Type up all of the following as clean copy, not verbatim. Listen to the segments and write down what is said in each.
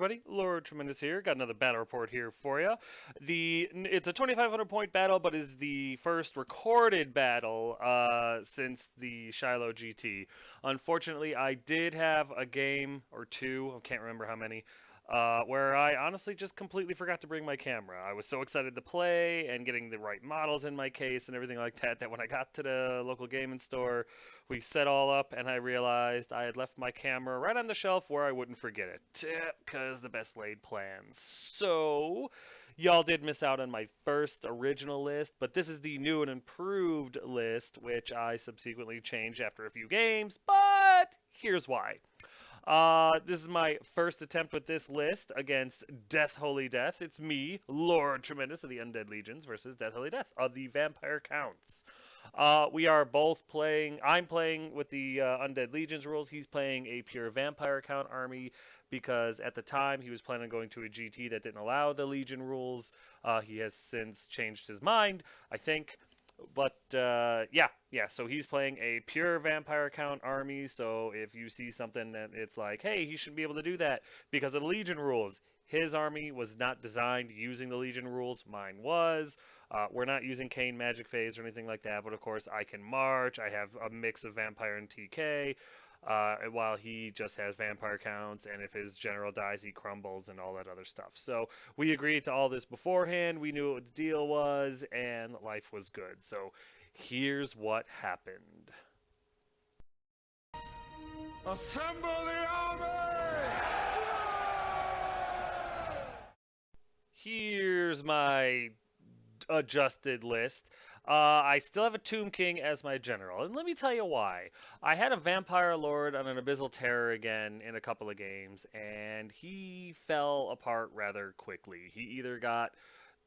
everybody, Lord Tremendous here. Got another battle report here for you. It's a 2,500 point battle, but is the first recorded battle since the Shiloh GT. Unfortunately, I did have a game or two, I can't remember how many, where I honestly just completely forgot to bring my camera. I was so excited to play and getting the right models in my case and everything like that, that when I got to the local gaming store, we set all up and I realized I had left my camera right on the shelf where I wouldn't forget it, because the best laid plans. So, y'all did miss out on my first original list, but this is the new and improved list, which I subsequently changed after a few games, but here's why. This is my first attempt with this list against Death Holy Death. It's me, Lord Tremendous of the Undead Legions, versus Death Holy Death of the Vampire Counts. We are both playing. I'm playing with the Undead Legions rules. He's playing a pure Vampire Count army because at the time he was planning on going to a GT that didn't allow the Legion rules. He has since changed his mind, I think. But yeah. So he's playing a pure vampire count army. So if you see something that it's like, hey, he shouldn't be able to do that because of the Legion rules. His army was not designed using the Legion rules. Mine was. We're not using Kane Magic Phase or anything like that. But of course, I can march. I have a mix of vampire and TK. While he just has vampire counts, and if his general dies, he crumbles and all that other stuff. So we agreed to all this beforehand. We knew what the deal was, and life was good. So here's what happened. Assemble the army! Here's my adjusted list. I still have a Tomb King as my general, and let me tell you why. I had a Vampire Lord on an Abyssal Terror again in a couple of games, and he fell apart rather quickly. He either got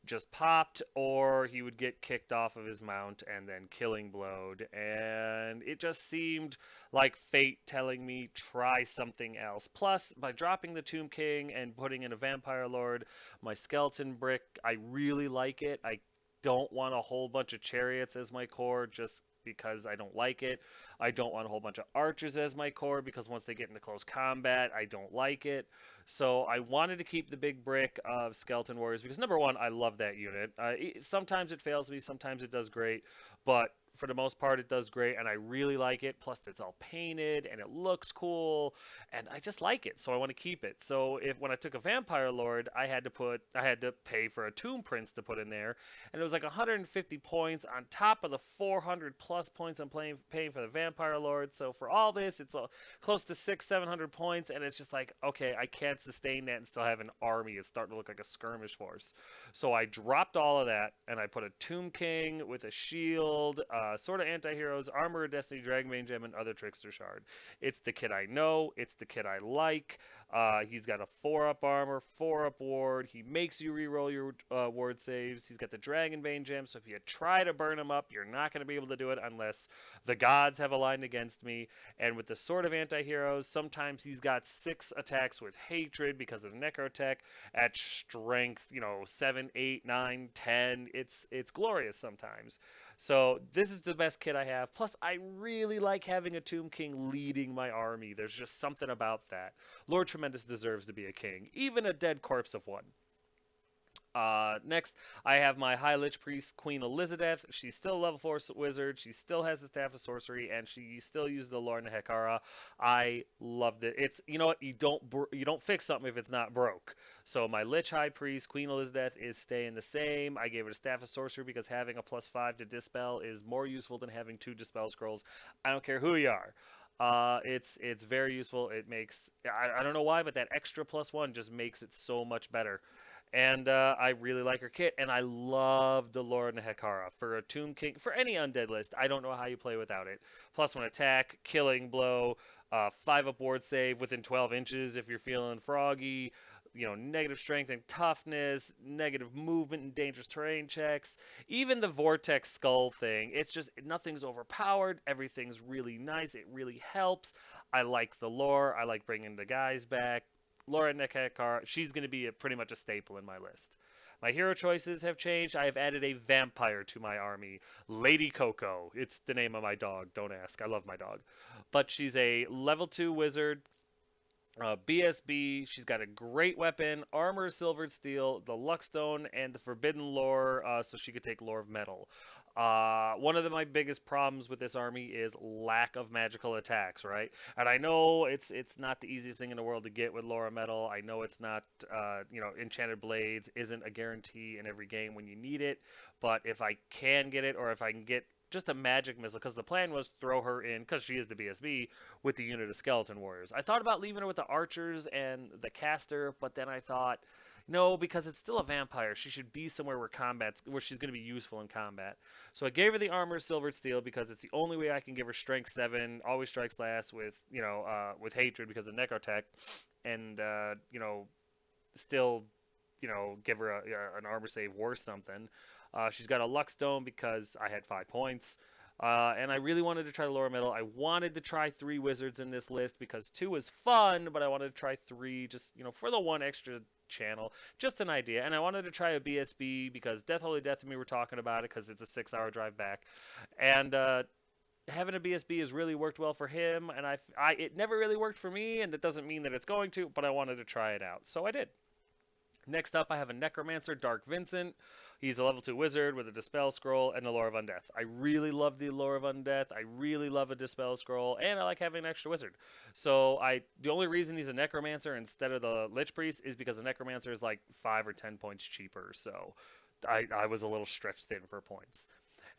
just popped, or he would get kicked off of his mount and then killing blowed, and it just seemed like fate telling me try something else. Plus, by dropping the Tomb King and putting in a Vampire Lord, my skeleton brick, I really like it. I don't want a whole bunch of chariots as my core just because I don't like it. I don't want a whole bunch of archers as my core because once they get into close combat, I don't like it. So I wanted to keep the big brick of Skeleton Warriors because number one, I love that unit. Sometimes it fails me, sometimes it does great, but for the most part, it does great, and I really like it. Plus, it's all painted and it looks cool, and I just like it, so I want to keep it. So if when I took a Vampire Lord, I had to pay for a Tomb Prince to put in there, and it was like 150 points on top of the 400 plus points I'm paying for the Vampire Lord. So for all this, it's close to 600-700 points, and it's just like, okay, I can't sustain that and still have an army. It's starting to look like a skirmish force. So I dropped all of that, and I put a Tomb King with a shield, Sword of Anti-Heroes, Armor of Destiny, Dragonbane Gem, and other Trickster Shard. It's the kit I know. It's the kit I like. He's got a 4-up armor, 4-up ward. He makes you reroll your ward saves. He's got the Dragonbane Gem, so if you try to burn him up, you're not going to be able to do it unless the gods have aligned against me. And with the Sword of Anti-Heroes, sometimes he's got 6 attacks with Hatred because of the Necrotech at strength, 7, 8, 9, 10. It's glorious sometimes. So this is the best kit I have. Plus, I really like having a Tomb King leading my army. There's just something about that. Lord Tremendous deserves to be a king, even a dead corpse of one. Next, I have my High Lich Priest, Queen Elizabeth. She's still a level 4 wizard. She still has the Staff of Sorcery, and she still uses the Lorna Hekara. I loved it. It's, you know what, you don't fix something if it's not broke. So my Lich High Priest, Queen Elizabeth, is staying the same. I gave it a Staff of Sorcery because having a +5 to Dispel is more useful than having 2 Dispel Scrolls. I don't care who you are. It's very useful. It makes, I don't know why, but that extra +1 just makes it so much better. And I really like her kit, and I love the Lorna Hekara for a Tomb King, for any undead list. I don't know how you play without it. +1 attack, killing blow, 5-up ward save within 12 inches if you're feeling froggy, negative strength and toughness, negative movement and dangerous terrain checks, even the Vortex Skull thing. It's just, nothing's overpowered, everything's really nice, it really helps. I like the lore, I like bringing the guys back. Lorna Hekara, she's going to be pretty much a staple in my list. My hero choices have changed. I have added a vampire to my army. Lady Coco. It's the name of my dog. Don't ask. I love my dog. But she's a level 2 wizard. BSB, she's got a great weapon, armor, silvered steel, the Luckstone, and the Forbidden Lore, so she could take Lore of Metal. One of my biggest problems with this army is lack of magical attacks, right? And I know it's not the easiest thing in the world to get with Lore of Metal. I know it's not, Enchanted Blades isn't a guarantee in every game when you need it. But if I can get it, or if I can get just a magic missile, because the plan was throw her in, because she is the BSB, with the unit of skeleton warriors. I thought about leaving her with the archers and the caster, but then I thought, no, because it's still a vampire. She should be somewhere where she's going to be useful in combat. So I gave her the armor, silvered steel, because it's the only way I can give her strength 7, always strikes last with with hatred because of necrotech, and still give her an armor save worth something. She's got a luck stone because I had 5 points. And I really wanted to try the lower middle. I wanted to try 3 wizards in this list because 2 was fun, but I wanted to try 3 just, for the 1 extra channel. Just an idea. And I wanted to try a BSB because Death Holy Death and me were talking about it because it's a 6-hour drive back. And having a BSB has really worked well for him, and it never really worked for me, and that doesn't mean that it's going to, but I wanted to try it out. So I did. Next up, I have a Necromancer, Dark Vincent. He's a level 2 wizard with a Dispel Scroll and the Lore of Undeath. I really love the Lore of Undeath. I really love a Dispel Scroll, and I like having an extra wizard. So the only reason he's a Necromancer instead of the Lich Priest is because the Necromancer is like 5 or 10 points cheaper. So I was a little stretched thin for points.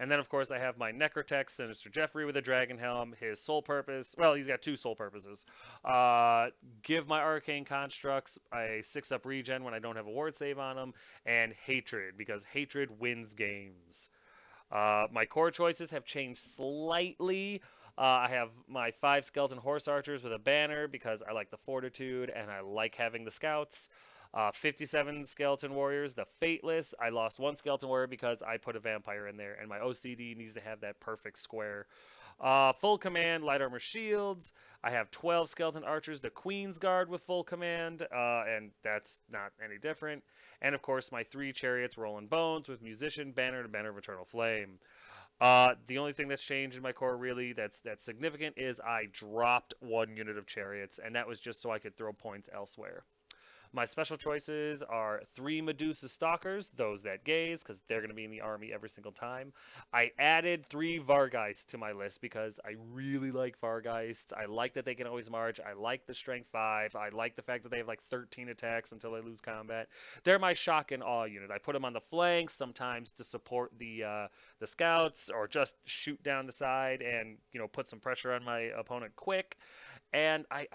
And then, of course, I have my Necrotech, Sinister Jeffrey with a Dragon Helm. His sole purpose, well, he's got 2 sole purposes. Give my Arcane Constructs a 6-up regen when I don't have a ward save on them, and Hatred, because Hatred wins games. My core choices have changed slightly. I have my 5 Skeleton Horse Archers with a banner because I like the Fortitude and I like having the Scouts. 57 Skeleton Warriors, the Fateless. I lost 1 Skeleton Warrior because I put a Vampire in there, and my OCD needs to have that perfect square. Full Command, Light Armor Shields. I have 12 Skeleton Archers, the Queen's Guard with full command, and that's not any different. And of course, my 3 Chariots, Rolling Bones with Musician, Banner, and Banner of Eternal Flame. The only thing that's changed in my core really that's significant is I dropped 1 unit of Chariots, and that was just so I could throw points elsewhere. My special choices are 3 Medusa Stalkers, those that gaze, because they're going to be in the army every single time. I added 3 Vargeists to my list because I really like Vargeists. I like that they can always march. I like the strength 5. I like the fact that they have like 13 attacks until they lose combat. They're my shock and awe unit. I put them on the flanks sometimes to support the scouts or just shoot down the side and put some pressure on my opponent quick. And I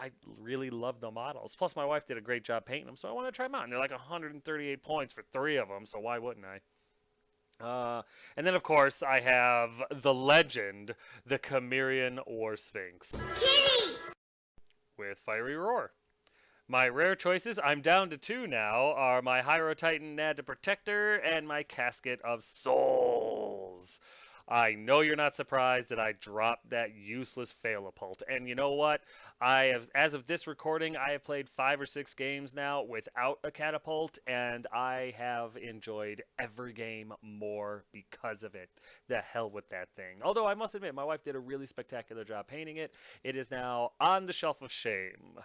really love the models. Plus, my wife did a great job painting them, so I want to try them out. And they're like 138 points for 3 of them, so why wouldn't I? And then, of course, I have the legend, the Chimerian War Sphinx. Kitty! With Fiery Roar. My rare choices, I'm down to 2 now, are my Hyro Titan Nad the Protector and my Casket of Souls. I know you're not surprised that I dropped that useless Phalapult. And you know what? As of this recording, I have played 5 or 6 games now without a catapult, and I have enjoyed every game more because of it. The hell with that thing. Although I must admit, my wife did a really spectacular job painting it. It is now on the shelf of shame.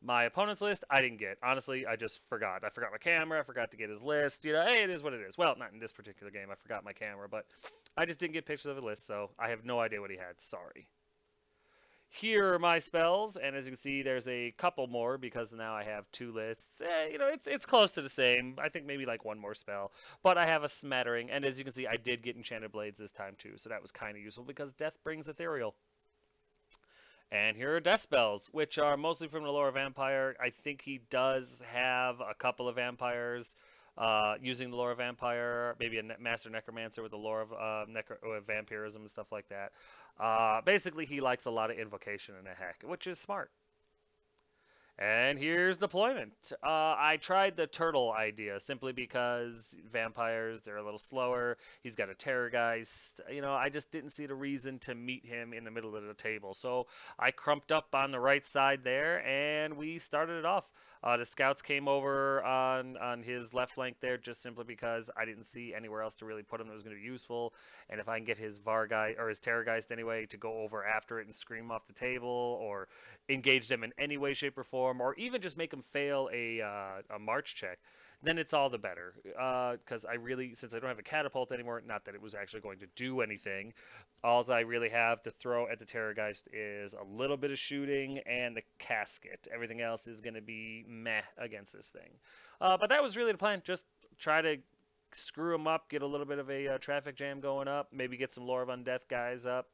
My opponent's list, I didn't get. Honestly, I just forgot. I forgot my camera. I forgot to get his list. Hey, it is what it is. Well, not in this particular game. I forgot my camera, but I just didn't get pictures of a list, so I have no idea what he had. Sorry. Here are my spells, and as you can see, there's a couple more because now I have 2 lists. It's close to the same. I think maybe like 1 more spell, but I have a smattering, and as you can see, I did get Enchanted Blades this time too, so that was kind of useful because Death brings Ethereal. And here are Death Spells, which are mostly from the lore of Vampire. I think he does have a couple of vampires using the lore of Vampire, maybe a Master Necromancer with the lore of vampirism and stuff like that. Basically, he likes a lot of invocation and a heck, which is smart. And here's deployment. I tried the turtle idea simply because vampires, they're a little slower. He's got a terrorgeist. You know, I just didn't see the reason to meet him in the middle of the table. So I crumped up on the right side there, and we started it off. The scouts came over on his left flank there just simply because I didn't see anywhere else to really put him that was going to be useful. And if I can get his Vargeist or his Terrorgeist anyway to go over after it and scream off the table, or engage them in any way, shape, or form, or even just make them fail a march check, then it's all the better. Because I really, since I don't have a catapult anymore, not that it was actually going to do anything, all I really have to throw at the Terrorgeist is a little bit of shooting and the casket. Everything else is going to be meh against this thing. But that was really the plan. Just try to screw them up, get a little bit of a traffic jam going up, maybe get some Lore of Undeath guys up,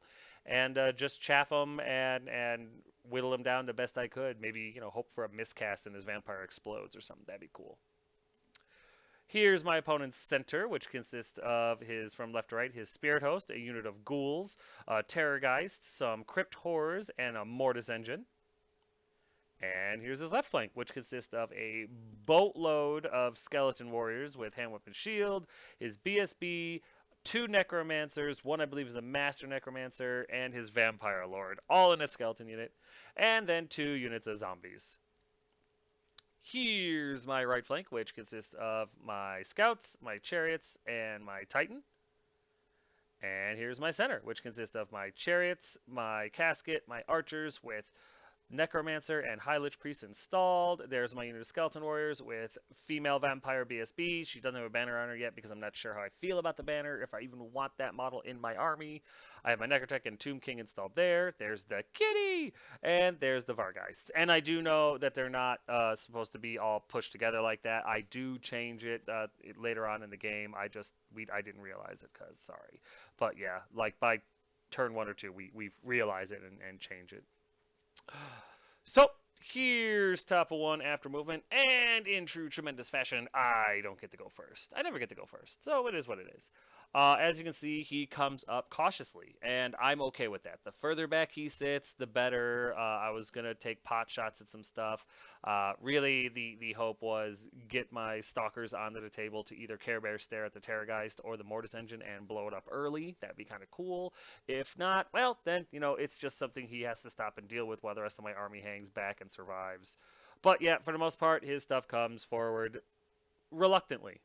and just chaff them and whittle him down the best I could. Maybe, hope for a miscast and his vampire explodes or something. That'd be cool. Here's my opponent's center, which consists of from left to right, his Spirit Host, a unit of ghouls, a Terrorgeist, some Crypt Horrors, and a Mortis Engine. And here's his left flank, which consists of a boatload of Skeleton Warriors with Hand Weapon Shield, his BSB, two Necromancers, one I believe is a Master Necromancer, and his Vampire Lord, all in a skeleton unit, and then two units of zombies. Here's my right flank, which consists of my Scouts, my Chariots, and my Titan. And here's my center, which consists of my Chariots, my Casket, my Archers with Necromancer and High Lich Priest installed. There's my unit of Skeleton Warriors with female Vampire BSB. She doesn't have a banner on her yet because I'm not sure how I feel about the banner, if I even want that model in my army. I have my Necrotech and Tomb King installed there. There's the Kitty, and there's the Vargeist. And I do know that they're not supposed to be all pushed together like that. I do change it later on in the game. I didn't realize it because, sorry. But yeah, like by turn 1 or 2, we realize it and change it. So, here's top of 1 after movement, and in true tremendous fashion, I don't get to go first. I never get to go first, so it is what it is. As you can see, he comes up cautiously, and I'm okay with that. The further back he sits, the better. I was going to take pot shots at some stuff. Really, the hope was get my Stalkers onto the table to either Care Bear stare at the Terrorgeist or the Mortis Engine and blow it up early. That'd be kind of cool. If not, well, then, it's just something he has to stop and deal with while the rest of my army hangs back and survives. But yeah, for the most part, his stuff comes forward reluctantly.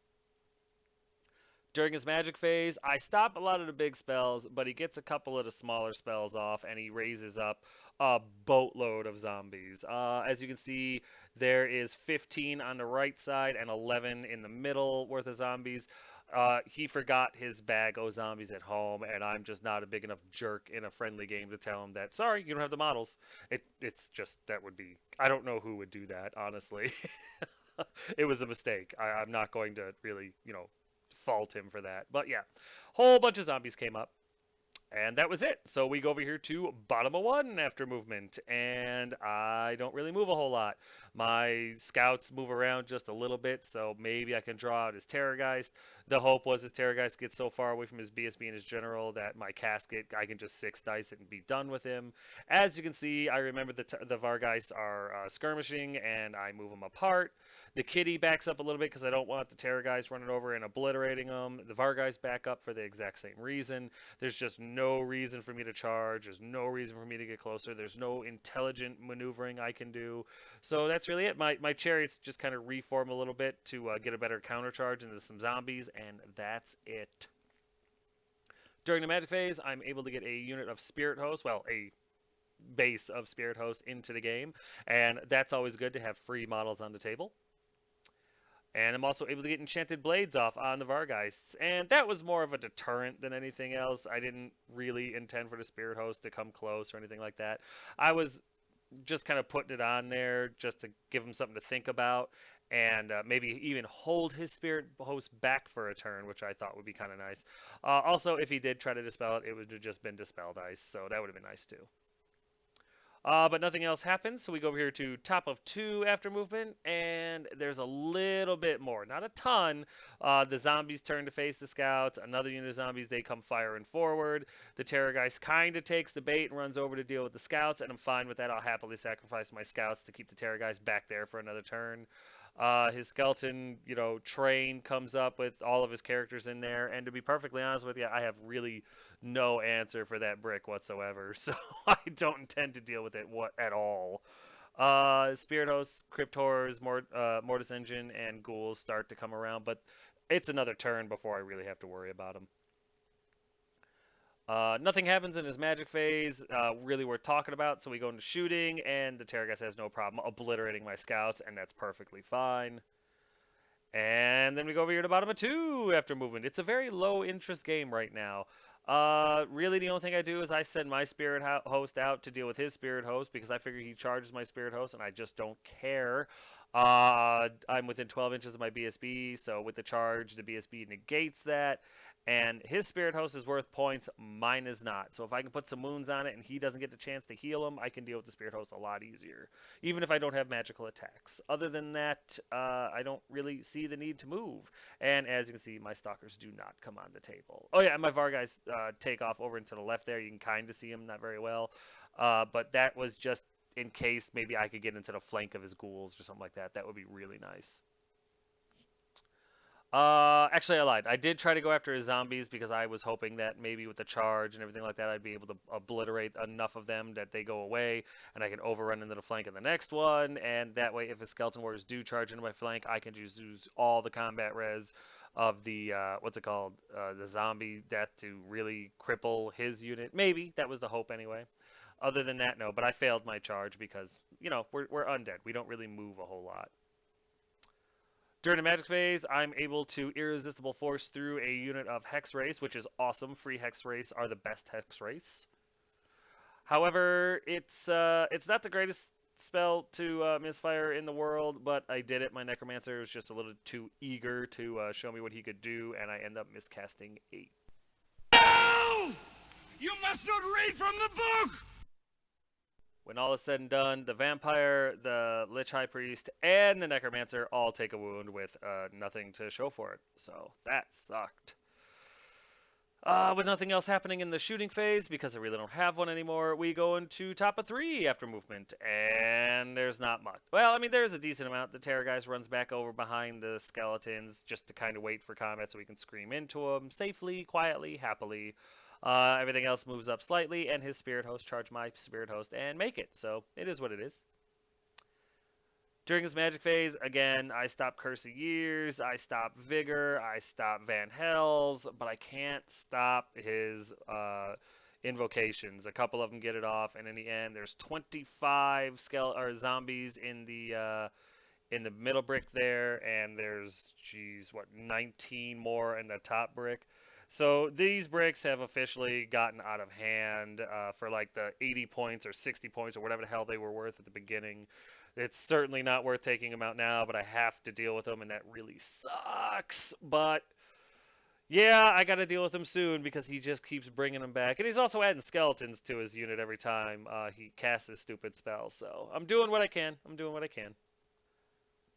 During his magic phase, I stop a lot of the big spells, but he gets a couple of the smaller spells off, and he raises up a boatload of zombies. As you can see, there is 15 on the right side and 11 in the middle worth of zombies. He forgot his bag of zombies at home, and I'm just not a big enough jerk in a friendly game to tell him that, sorry, you don't have the models. It's just, that would be, I don't know who would do that, honestly. It was a mistake. I'm not going to really, fault him for that. But yeah, whole bunch of zombies came up. And that was it. So we go over here to bottom of 1 after movement, and I don't really move a whole lot. My scouts move around just a little bit, so maybe I can draw out his Terrorgeist. The hope was his Terrorgeist gets so far away from his BSB and his general that my casket, I can just 6 dice it and be done with him. As you can see, I remember the Vargeist are skirmishing, and I move them apart. The Kitty backs up a little bit because I don't want the Terrorgeist running over and obliterating them. The Vargeist back up for the exact same reason. There's just no reason for me to charge. There's no reason for me to get closer. There's no intelligent maneuvering I can do. So that's really it. My Chariots just kind of reform a little bit to get a better counter charge into some zombies, and that's it. During the magic phase, I'm able to get a unit of Spirit Host, well, a base of Spirit Host into the game, and that's always good to have free models on the table. And I'm also able to get Enchanted Blades off on the Vargeists. And that was more of a deterrent than anything else. I didn't really intend for the Spirit Host to come close or anything like that. I was just kind of putting it on there just to give him something to think about. And maybe even hold his Spirit Host back for a turn, which I thought would be kind of nice. Also, if he did try to dispel it, it would have just been Dispel Dice. So that would have been nice too. But nothing else happens, so we go over here to top of 2 after movement, and there's a little bit more. Not a ton. The zombies turn to face the scouts. Another unit of zombies, they come firing forward. The Terrorgeist kind of takes the bait and runs over to deal with the scouts, and I'm fine with that. I'll happily sacrifice my scouts to keep the Terrorgeist back there for another turn. His skeleton, train comes up with all of his characters in there, and to be perfectly honest with you, I have really no answer for that brick whatsoever, so I don't intend to deal with it at all. Spirit Hosts, Crypt Horrors, Mortis Engine, and Ghouls start to come around, but it's another turn before I really have to worry about them. Nothing happens in his magic phase, really worth talking about, so we go into shooting, and the Terrorgeist has no problem obliterating my scouts, and that's perfectly fine. And then we go over here to bottom of 2 after movement. It's a very low interest game right now. Really, the only thing I do is I send my spirit host out to deal with his spirit host because I figure he charges my spirit host, and I just don't care. I'm within 12 inches of my BSB, so with the charge, the BSB negates that. And his spirit host is worth points, mine is not. So if I can put some wounds on it and he doesn't get the chance to heal him, I can deal with the spirit host a lot easier, even if I don't have magical attacks. Other than that, I don't really see the need to move. And as you can see, my stalkers do not come on the table. Oh yeah, and my Varguys take off over into the left there. You can kind of see him, not very well. But that was just in case maybe I could get into the flank of his ghouls or something like that. That would be really nice. Actually, I lied. I did try to go after his zombies because I was hoping that maybe with the charge and everything like that, I'd be able to obliterate enough of them that they go away, and I can overrun into the flank of the next one. And that way, if his skeleton warriors do charge into my flank, I can just use all the combat res of the what's it called, the zombie death to really cripple his unit. Maybe that was the hope anyway. Other than that, no. But I failed my charge because we're undead. We don't really move a whole lot. During the magic phase, I'm able to irresistible force through a unit of Hex Race, which is awesome. Free Hex Race are the best Hex Race. However, it's not the greatest spell to misfire in the world, but I did it. My Necromancer was just a little too eager to show me what he could do, and I end up miscasting 8. No! You must not read from the book! When all is said and done, the Vampire, the Lich High Priest, and the Necromancer all take a wound with nothing to show for it. So that sucked. With nothing else happening in the shooting phase, because I really don't have one anymore, we go into top of 3 after movement, and there's not much. Well, I mean, there's a decent amount. The Terrorgeist runs back over behind the skeletons just to kind of wait for combat so we can scream into them safely, quietly, happily. Everything else moves up slightly, and his spirit host charge my spirit host and make it. So it is what it is. During his magic phase, again, I stop Curse of Years, I stop Vigor, I stop Van Hells, but I can't stop his invocations. A couple of them get it off, and in the end, there's 25 zombies in the middle brick there, and there's, 19 more in the top brick. So these bricks have officially gotten out of hand for like the 80 points or 60 points or whatever the hell they were worth at the beginning. It's certainly not worth taking them out now, but I have to deal with them, and that really sucks. But yeah, I got to deal with him soon because he just keeps bringing them back. And he's also adding skeletons to his unit every time he casts his stupid spell. So I'm doing what I can. I'm doing what I can.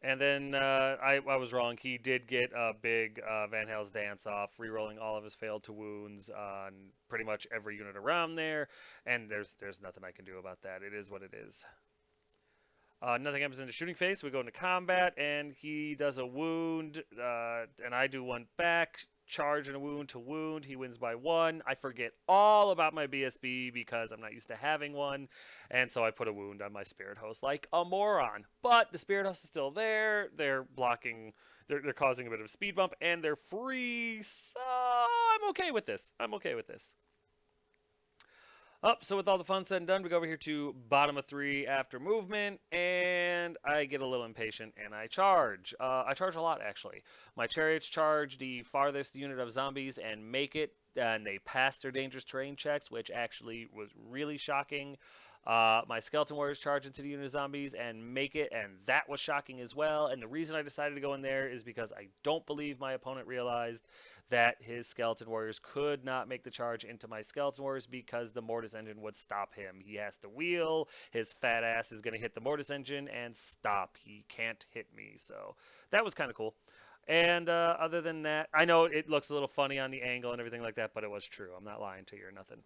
And then I was wrong. He did get a big Van Hell's Dance off, rerolling all of his failed to wounds on pretty much every unit around there. And there's nothing I can do about that. It is what it is. Nothing happens in the shooting phase. We go into combat, and he does a wound, and I do one back. Charge and a wound to wound. He wins by 1. I forget all about my BSB because I'm not used to having one, and so I put a wound on my spirit host like a moron. But the spirit host is still there. They're blocking. They're causing a bit of a speed bump, and they're free. So I'm okay with this. I'm okay with this. So with all the fun said and done, we go over here to bottom of 3 after movement, and I get a little impatient, and I charge. I charge a lot, actually. My chariots charge the farthest unit of zombies and make it, and they pass their dangerous terrain checks, which actually was really shocking. My skeleton warriors charge into the unit of zombies and make it, and that was shocking as well. And the reason I decided to go in there is because I don't believe my opponent realized that his skeleton warriors could not make the charge into my skeleton warriors because the mortis engine would stop him. He has to wheel. His fat ass is going to hit the mortis engine and stop. He can't hit me. So that was kind of cool. And other than that, I know it looks a little funny on the angle and everything like that, but it was true. I'm not lying to you or nothing.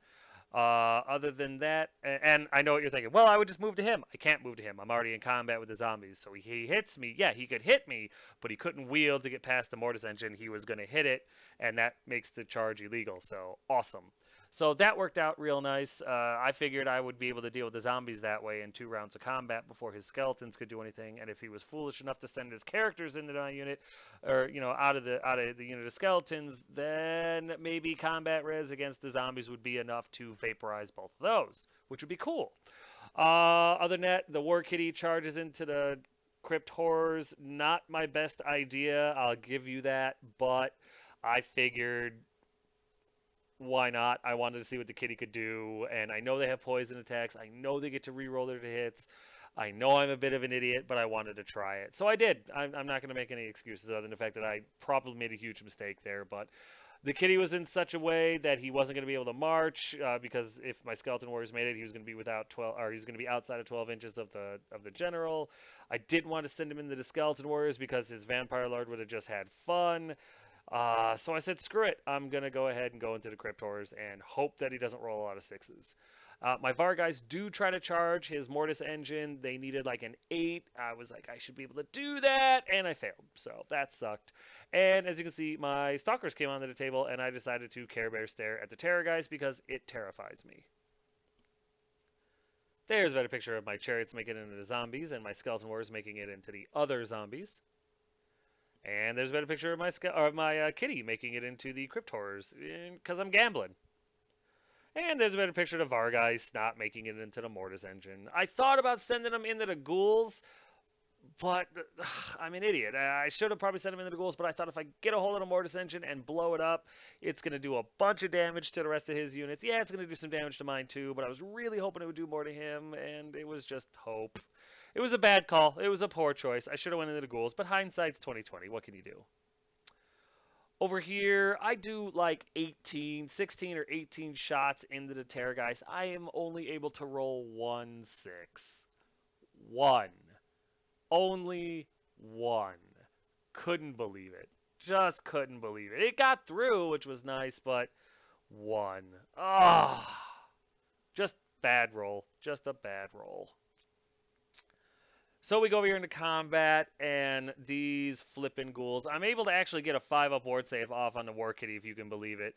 Other than that, and I know what you're thinking. Well, I would just move to him. I can't move to him. I'm already in combat with the zombies. So he hits me. Yeah, he could hit me, but he couldn't wield to get past the mortis engine. He was going to hit it, and that makes the charge illegal. So awesome. So that worked out real nice. I figured I would be able to deal with the zombies that way in 2 rounds of combat before his skeletons could do anything. And if he was foolish enough to send his characters into my unit, or out of the unit of skeletons, then maybe combat res against the zombies would be enough to vaporize both of those, which would be cool. Other than that, the War Kitty charges into the Crypt Horrors. Not my best idea, I'll give you that, but I figured why not? I wanted to see what the kitty could do, and I know they have poison attacks. I know they get to reroll their hits. I know I'm a bit of an idiot, but I wanted to try it. So I did. I'm not going to make any excuses other than the fact that I probably made a huge mistake there, but the kitty was in such a way that he wasn't going to be able to march because if my skeleton warriors made it, he was going to be without 12, or he's going to be outside of 12 inches of the general. I didn't want to send him into the skeleton warriors because his vampire lord would have just had fun. So I said, screw it. I'm going to go ahead and go into the Crypt Horrors and hope that he doesn't roll a lot of sixes. My VAR guys do try to charge his Mortis engine. They needed like an 8. I was like, I should be able to do that, and I failed. So that sucked. And as you can see, my Stalkers came onto the table, and I decided to Care Bear stare at the Terror guys because it terrifies me. There's a better picture of my chariots making it into the zombies and my skeleton warriors making it into the other zombies. And there's a better picture of my kitty making it into the Crypt Horrors because I'm gambling. And there's a better picture of Vargeist not making it into the Mortis engine. I thought about sending them into the ghouls, but I'm an idiot. I should have probably sent him into the ghouls, but I thought if I get a hold of the Mortis engine and blow it up, it's going to do a bunch of damage to the rest of his units. Yeah, it's going to do some damage to mine too, but I was really hoping it would do more to him, and it was just hope. It was a bad call. It was a poor choice. I should have went into the ghouls, but hindsight's 2020. What can you do? Over here, I do like 16 or 18 shots into the Terror guys. I am only able to roll 1-6. One. Only one. Couldn't believe it. Just couldn't believe it. It got through, which was nice, but one. Ah, just bad roll. Just a bad roll. So we go over here into combat, and these flippin' ghouls. I'm able to actually get a 5-up ward save off on the War Kitty, if you can believe it.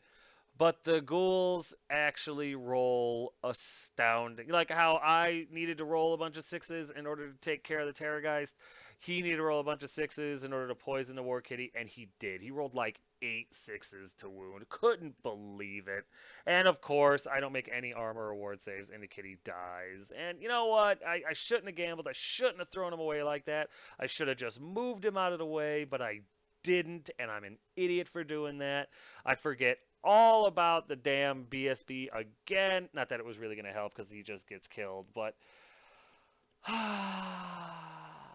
But the ghouls actually roll astounding. Like how I needed to roll a bunch of 6s in order to take care of the Terrorgeist. He needed to roll a bunch of 6s in order to poison the War Kitty, and he did. He rolled like 8 6s to wound. Couldn't believe it. And of course, I don't make any armor or ward saves, and the kitty dies. And you know what? I shouldn't have gambled. I shouldn't have thrown him away like that. I should have just moved him out of the way, but I didn't, and I'm an idiot for doing that. I forget all about the damn BSB again. Not that it was really going to help because he just gets killed, but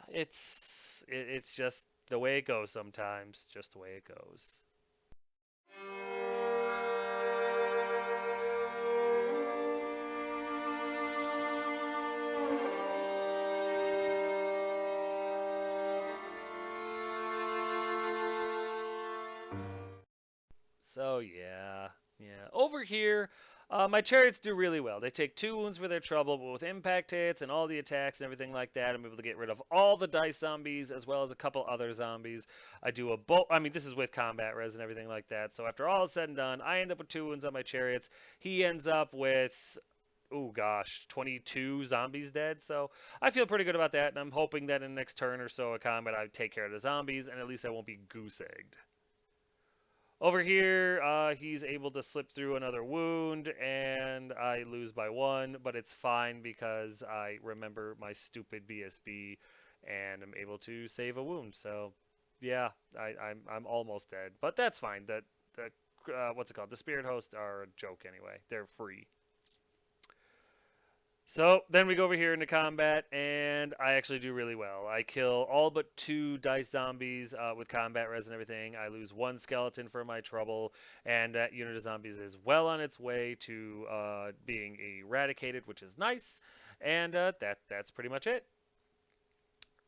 it's just the way it goes sometimes. Just the way it goes. So yeah. Over here, my chariots do really well. They take 2 wounds for their trouble, but with impact hits and all the attacks and everything like that, I'm able to get rid of all the dice zombies as well as a couple other zombies. I do a I mean, this is with combat res and everything like that. So after all is said and done, I end up with 2 wounds on my chariots. He ends up with, oh gosh, 22 zombies dead. So I feel pretty good about that, and I'm hoping that in the next turn or so of combat, I take care of the zombies, and at least I won't be goose-egged. Over here, he's able to slip through another wound, and I lose by 1, but it's fine because I remember my stupid BSB, and I'm able to save a wound. So, yeah, I'm almost dead, but that's fine. The what's it called? The Spirit Hosts are a joke anyway. They're free. So then we go over here into combat, and I actually do really well. I kill all but 2 dice zombies with combat res and everything. I lose 1 skeleton for my trouble, and that unit of zombies is well on its way to being eradicated, which is nice. And that's pretty much it.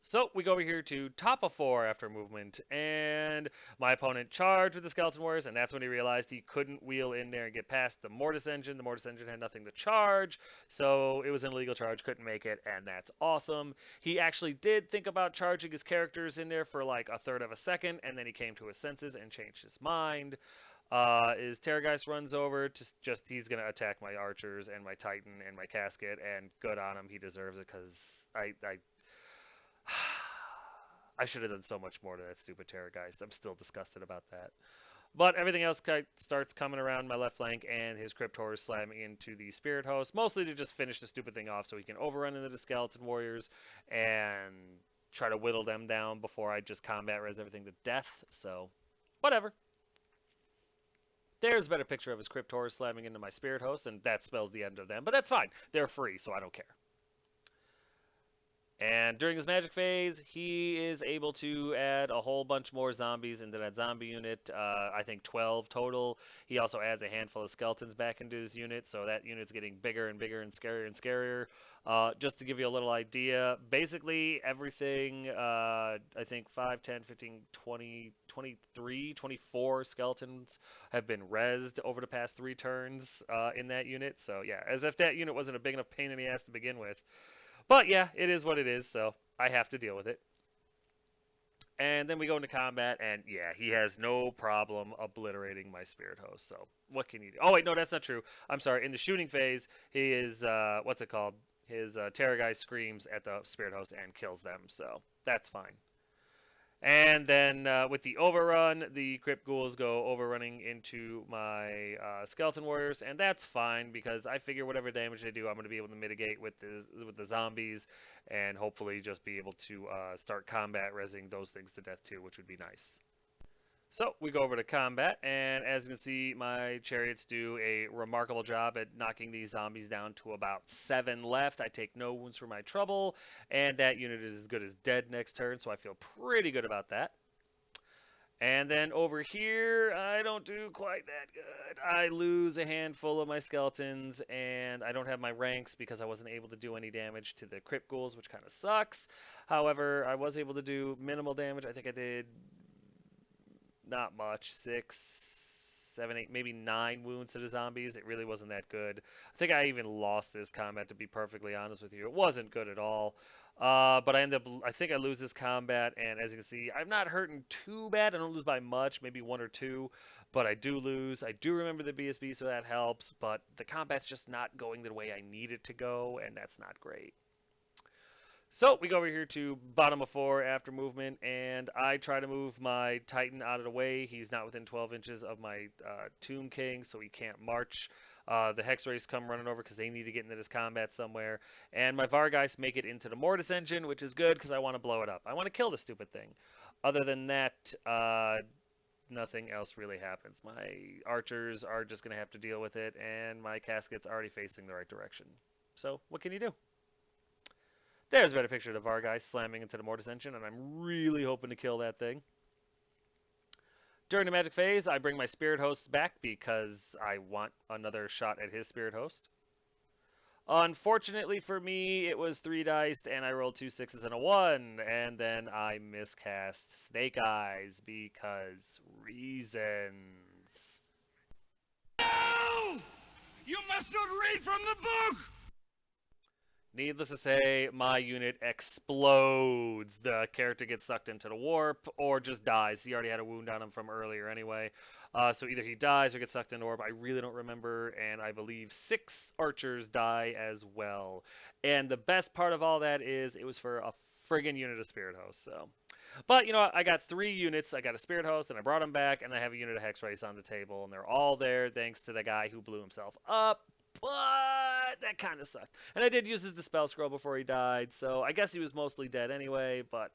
So we go over here to top of 4 after movement, and my opponent charged with the Skeleton Warriors, and that's when he realized he couldn't wheel in there and get past the Mortis Engine. The Mortis Engine had nothing to charge, so it was an illegal charge, couldn't make it, and that's awesome. He actually did think about charging his characters in there for like a third of a second, and then he came to his senses and changed his mind. His Terrorgeist runs over, just he's gonna attack my archers and my Titan and my casket, and good on him, he deserves it because I should have done so much more to that stupid Terrorgeist. I'm still disgusted about that. But everything else starts coming around my left flank, and his Crypt Horrors slamming into the Spirit Host, mostly to just finish the stupid thing off so he can overrun into the Skeleton Warriors and try to whittle them down before I just combat res everything to death. So, whatever. There's a better picture of his Crypt Horrors slamming into my Spirit Host, and that spells the end of them. But that's fine. They're free, so I don't care. And during his magic phase, he is able to add a whole bunch more zombies into that zombie unit. I think 12 total. He also adds a handful of skeletons back into his unit, so that unit's getting bigger and bigger and scarier and scarier. Just to give you a little idea, basically everything, I think 5, 10, 15, 20, 23, 24 skeletons have been rezzed over the past 3 turns in that unit. So yeah, as if that unit wasn't a big enough pain in the ass to begin with. But yeah, it is what it is, so I have to deal with it. And then we go into combat, and yeah, he has no problem obliterating my Spirit Host. So what can you do? Oh wait, no, that's not true. I'm sorry. In the shooting phase, he is what's it called? His Terrorgeist screams at the Spirit Host and kills them. So that's fine. And then with the overrun, the Crypt Ghouls go overrunning into my Skeleton Warriors, and that's fine because I figure whatever damage they do, I'm going to be able to mitigate with the zombies, and hopefully just be able to start combat resing those things to death too, which would be nice. So we go over to combat, and as you can see, my chariots do a remarkable job at knocking these zombies down to about 7 left. I take no wounds for my trouble, and that unit is as good as dead next turn, so I feel pretty good about that. And then over here, I don't do quite that good. I lose a handful of my skeletons, and I don't have my ranks because I wasn't able to do any damage to the Crypt Ghouls, which kind of sucks. However, I was able to do minimal damage. I think I did not much, 6, 7, 8, maybe 9 wounds to the zombies. It really wasn't that good. I think I even lost this combat, to be perfectly honest with you. It wasn't good at all. But I think I lose this combat, and as you can see, I'm not hurting too bad. I don't lose by much, maybe 1 or 2, but I do lose. I do remember the BSB, so that helps, but the combat's just not going the way I need it to go, and that's not great. So we go over here to bottom of 4 after movement, and I try to move my Titan out of the way. He's not within 12 inches of my Tomb King, so he can't march. The Hex Race come running over because they need to get into this combat somewhere. And my Vargeist make it into the Mortis Engine, which is good because I want to blow it up. I want to kill the stupid thing. Other than that, nothing else really happens. My archers are just going to have to deal with it, and my casket's already facing the right direction. So what can you do? There's a better picture of the Vargeist slamming into the Mortis Engine, and I'm really hoping to kill that thing. During the magic phase, I bring my Spirit Hosts back because I want another shot at his Spirit Host. Unfortunately for me, it was 3 dice, and I rolled 2 6s and a 1, and then I miscast Snake Eyes because reasons. No! You must not read from the book! Needless to say, my unit explodes. The character gets sucked into the warp or just dies. He already had a wound on him from earlier anyway. So either he dies or gets sucked into warp. I really don't remember, and I believe 6 archers die as well. And the best part of all that is it was for a friggin' unit of Spirit Host. So, but you know what? I got 3 units. I got a Spirit Host, and I brought them back, and I have a unit of Hex Race on the table, and they're all there thanks to the guy who blew himself up. But that kind of sucked. And I did use his Dispel Scroll before he died, so I guess he was mostly dead anyway, but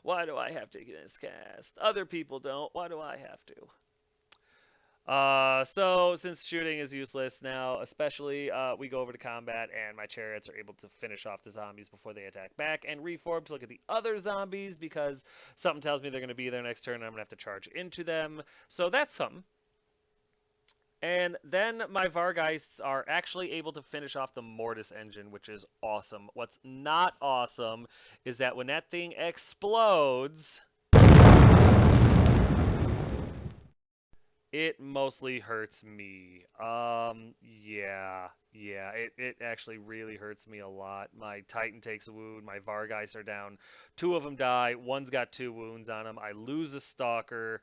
why do I have to miscast? Other people don't. Why do I have to? So since shooting is useless now, especially we go over to combat, and my chariots are able to finish off the zombies before they attack back, and reform to look at the other zombies because something tells me they're going to be there next turn, and I'm going to have to charge into them. So that's something. And then my Vargeists are actually able to finish off the Mortis engine, which is awesome. What's not awesome is that when that thing explodes, it mostly hurts me. Yeah, it actually really hurts me a lot. My Titan takes a wound, my Vargeist are down. Two of them die, one's got two wounds on him. I lose a Stalker.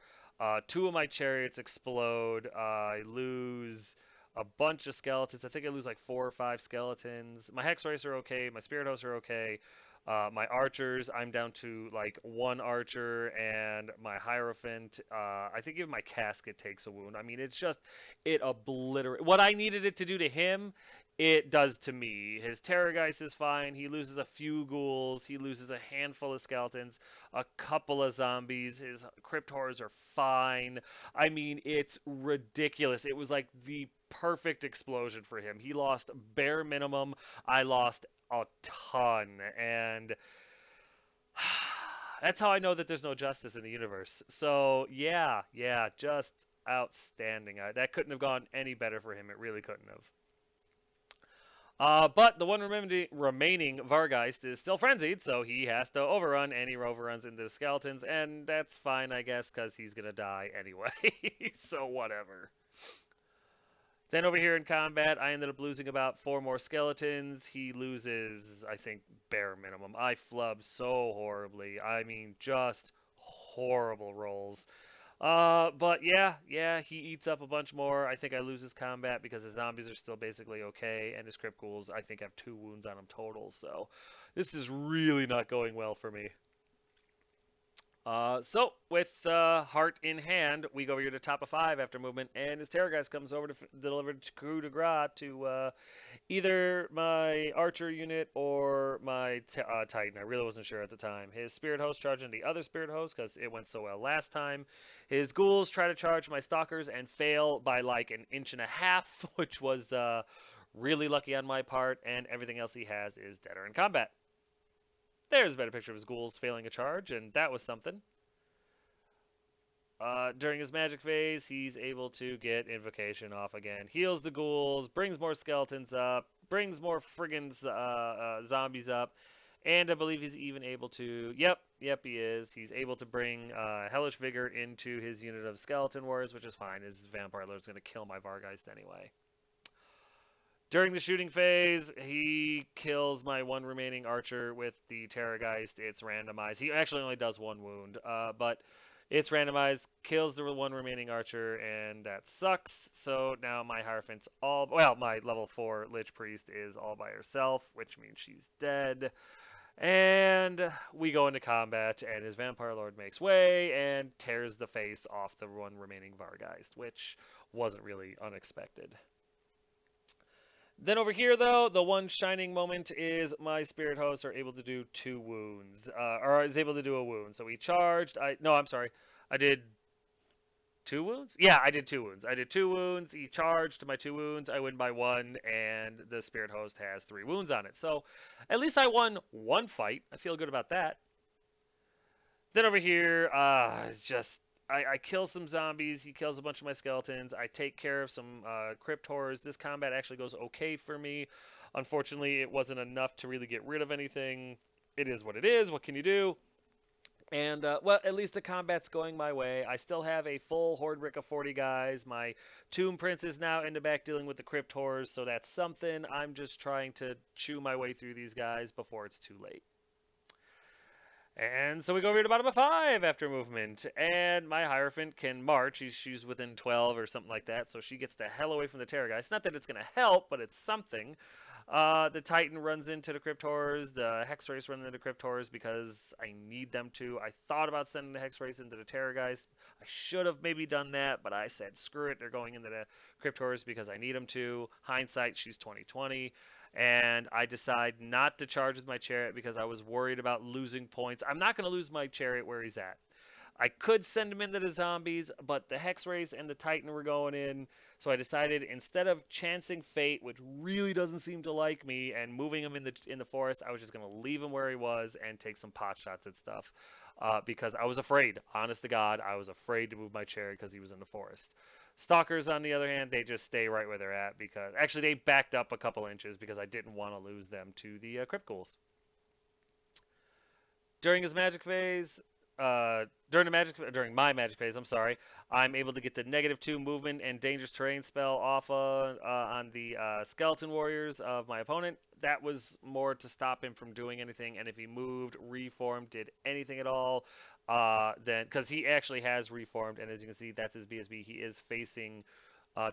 Two of my chariots explode. I lose a bunch of skeletons. I think I lose like four or five skeletons. My Hex Race are okay. My Spirit Hosts are okay. My archers, I'm down to like one archer, and my Hierophant, I think even my casket takes a wound. I mean, it's just, it obliterates. What I needed it to do to him, it does to me. His Terrorgeist is fine. He loses a few ghouls. He loses a handful of skeletons, a couple of zombies. His Crypt Horrors are fine. I mean, it's ridiculous. It was like the perfect explosion for him. He lost bare minimum. I lost a ton, and that's how I know that there's no justice in the universe. So yeah, just outstanding. That couldn't have gone any better for him. It really couldn't have. But the one remaining Vargeist is still frenzied, so he has to overrun, and he overruns into the skeletons, and that's fine, I guess, because he's gonna die anyway. So whatever. Then over here in combat, I ended up losing about four more skeletons. He loses, I think, bare minimum. I flub so horribly. I mean, just horrible rolls. But yeah, he eats up a bunch more. I think I lose his combat because his zombies are still basically okay, and his crypt ghouls, I think, have two wounds on him total. So this is really not going well for me. So with heart in hand, we go over here to top of five after movement, and his Terrorgeist comes over to deliver coup de grace to either my archer unit or my Titan. I really wasn't sure at the time. His Spirit Host charging the other Spirit Host because it went so well last time. His ghouls try to charge my Stalkers and fail by like an inch and a half, which was really lucky on my part, and everything else he has is dead or in combat. There's a better picture of his ghouls failing a charge, and that was something. During his magic phase, he's able to get Invocation off again. Heals the ghouls, brings more skeletons up, brings more friggin' zombies up, and I believe he's even able to. Yep, he is. He's able to bring Hellish Vigor into his unit of Skeleton Warriors, which is fine. His Vampire Lord's going to kill my Vargeist anyway. During the shooting phase, he kills my one remaining archer with the Terrorgeist. It's randomized. He actually only does one wound, but it's randomized, kills the one remaining archer, and that sucks. So now my Hierophant's all, well, my level 4 Lich Priest is all by herself, which means she's dead. And we go into combat, and his Vampire Lord makes way and tears the face off the one remaining Vargeist, which wasn't really unexpected. Then over here, though, the one shining moment is my Spirit Hosts are able to do two wounds, or is able to do a wound. So he charged. No, I'm sorry. I did two wounds? Yeah, I did two wounds. I did two wounds. He charged to my two wounds. I win by one, and the Spirit Host has three wounds on it. So at least I won one fight. I feel good about that. Then over here, it's just I kill some zombies. He kills a bunch of my skeletons. I take care of some crypt horrors. This combat actually goes okay for me. Unfortunately, it wasn't enough to really get rid of anything. It is what it is. What can you do? And, well, at least the combat's going my way. I still have a full Horde Rick of 40 guys. My Tomb Prince is now in the back dealing with the crypt horrors, so that's something. I'm just trying to chew my way through these guys before it's too late. And so we go over to the bottom of 5 after movement. And my Hierophant can march. She's within 12 or something like that. So she gets the hell away from the Terrorgeist. Not that it's going to help, but it's something. The Titan runs into the Crypt Horrors. The Hex Race runs into Crypt Horrors because I need them to. I thought about sending the Hex Race into the Terrorgeist. I should have maybe done that, but I said, screw it. They're going into the Crypt Horrors because I need them to. Hindsight, she's 2020. And I decide not to charge with my chariot because I was worried about losing points. I'm not going to lose my chariot where he's at. I could send him into the zombies, but the Hex Race and the Titan were going in. So I decided instead of chancing fate, which really doesn't seem to like me, and moving him in the forest, I was just gonna leave him where he was and take some pot shots at stuff. Because I was afraid, honest to God, I was afraid to move my cherry because he was in the forest. Stalkers, on the other hand, they just stay right where they're at because actually they backed up a couple inches because I didn't want to lose them to the Crypt Ghouls. During his magic phase, during my magic phase, I'm sorry, I'm able to get the -2 movement and dangerous terrain spell off on the skeleton warriors of my opponent. That was more to stop him from doing anything, and if he moved, reformed, did anything at all, then because he actually has reformed, and as you can see, that's his BSB. He is facing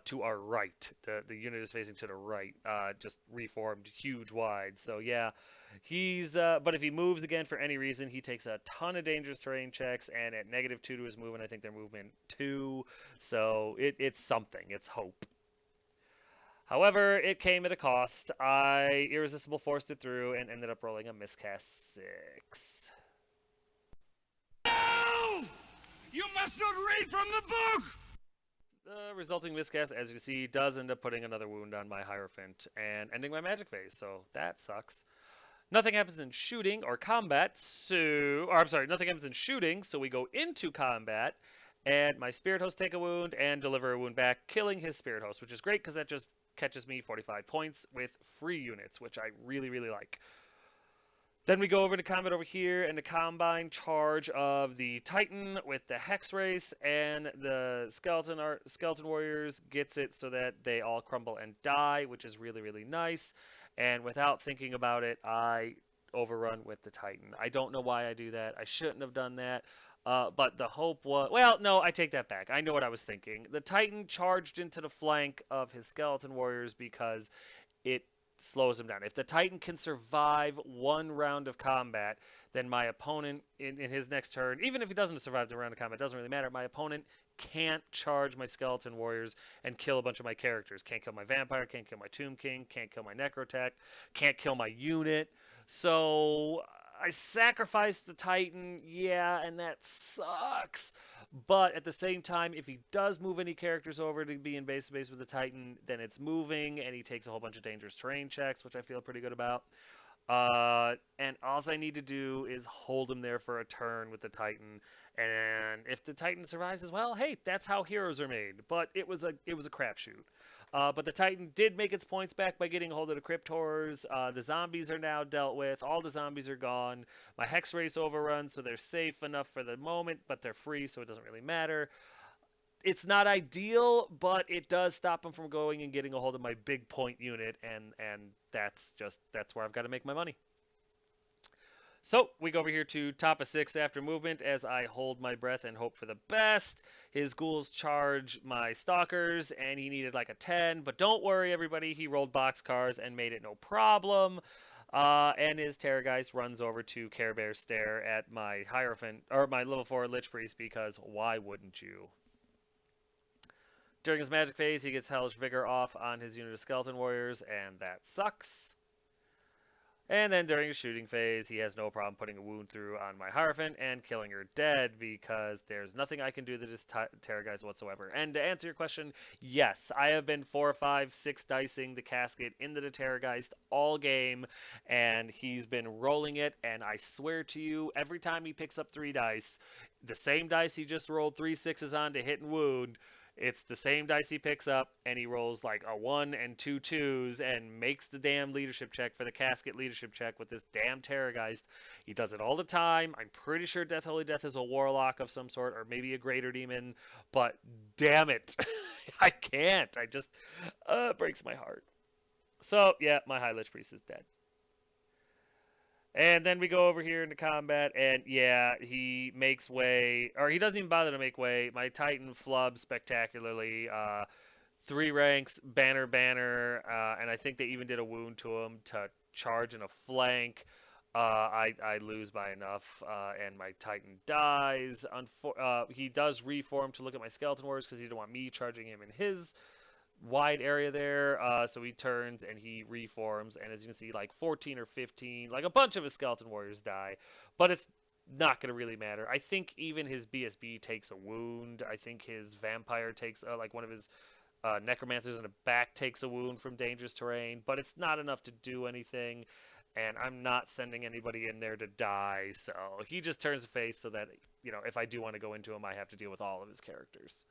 to our right. The unit is facing to the right, just reformed huge wide. So yeah, he's but if he moves again for any reason, he takes a ton of dangerous terrain checks, and at -2 to his movement, I think their movement 2. So it's something. It's hope. However, it came at a cost. I irresistible forced it through and ended up rolling a miscast 6. No! You must not read from the book! The resulting miscast, as you see, does end up putting another wound on my Hierophant and ending my magic phase, so that sucks. Nothing happens in shooting or combat, or I'm sorry, nothing happens in shooting, so we go into combat, and my Spirit Host take a wound and deliver a wound back, killing his Spirit Host, which is great because that just catches me 45 points with free units, which I really, really like. Then we go over to combat over here, and the combine charge of the Titan with the Hex Race and the Skeleton Warriors gets it so that they all crumble and die, which is really, really nice. And without thinking about it, I overrun with the Titan. I don't know why I do that. I shouldn't have done that. But the hope was, well, no, I take that back. I know what I was thinking. The Titan charged into the flank of his Skeleton Warriors because it slows him down. If the Titan can survive one round of combat, then my opponent in his next turn, even if he doesn't survive the round of combat, it doesn't really matter. My opponent can't charge my Skeleton Warriors and kill a bunch of my characters. Can't kill my Vampire, can't kill my Tomb King, can't kill my Necrotech, can't kill my unit. So I sacrificed the Titan, yeah, and that sucks. But at the same time, if he does move any characters over to be in base to base with the Titan, then it's moving, and he takes a whole bunch of dangerous terrain checks, which I feel pretty good about. And all I need to do is hold him there for a turn with the Titan, and if the Titan survives as well, hey, that's how heroes are made. But it was a crapshoot. But the Titan did make its points back by getting a hold of the Crypt Horrors. The zombies are now dealt with. All the zombies are gone. My Hex Race overrun, so they're safe enough for the moment, but they're free, so it doesn't really matter. It's not ideal, but it does stop them from going and getting a hold of my big point unit, and that's where I've got to make my money. So we go over here to top of 6 after movement as I hold my breath and hope for the best. His ghouls charge my stalkers, and he needed like a 10. But don't worry, everybody. He rolled boxcars and made it no problem. And his Terrorgeist runs over to Care Bear stare at my Hierophant, or my level 4 Lich Priest, because why wouldn't you? During his magic phase, he gets Hellish Vigor off on his unit of Skeleton Warriors, and that sucks. And then during his shooting phase, he has no problem putting a wound through on my Hierophant and killing her dead because there's nothing I can do that is Terrorgeist whatsoever. And to answer your question, yes, I have been 4, 5, 6 dicing the casket into the Terrorgeist all game, and he's been rolling it, and I swear to you, every time he picks up 3 dice, the same dice he just rolled 3 6s on to hit and wound, it's the same dice he picks up, and he rolls like a 1 and 2 2s and makes the damn leadership check for the casket leadership check with this damn Terrorgeist. He does it all the time. I'm pretty sure Death Holy Death is a warlock of some sort, or maybe a greater demon, but damn it. I can't. I just, it breaks my heart. So, yeah, my High Lich Priest is dead. And then we go over here into combat, and yeah, he makes way, or he doesn't even bother to make way. My Titan flubs spectacularly. 3 ranks, banner, and I think they even did a wound to him to charge in a flank. I lose by enough, and my Titan dies. He does reform to look at my Skeleton Warriors because he didn't want me charging him in his wide area there, so he turns and he reforms, and as you can see, like 14 or 15, like a bunch of his Skeleton Warriors die, but it's not going to really matter. I think even his BSB takes a wound. I think his vampire takes like one of his necromancers in the back takes a wound from dangerous terrain, but it's not enough to do anything. And I'm not sending anybody in there to die, so he just turns a face so that, if I do want to go into him, I have to deal with all of his characters.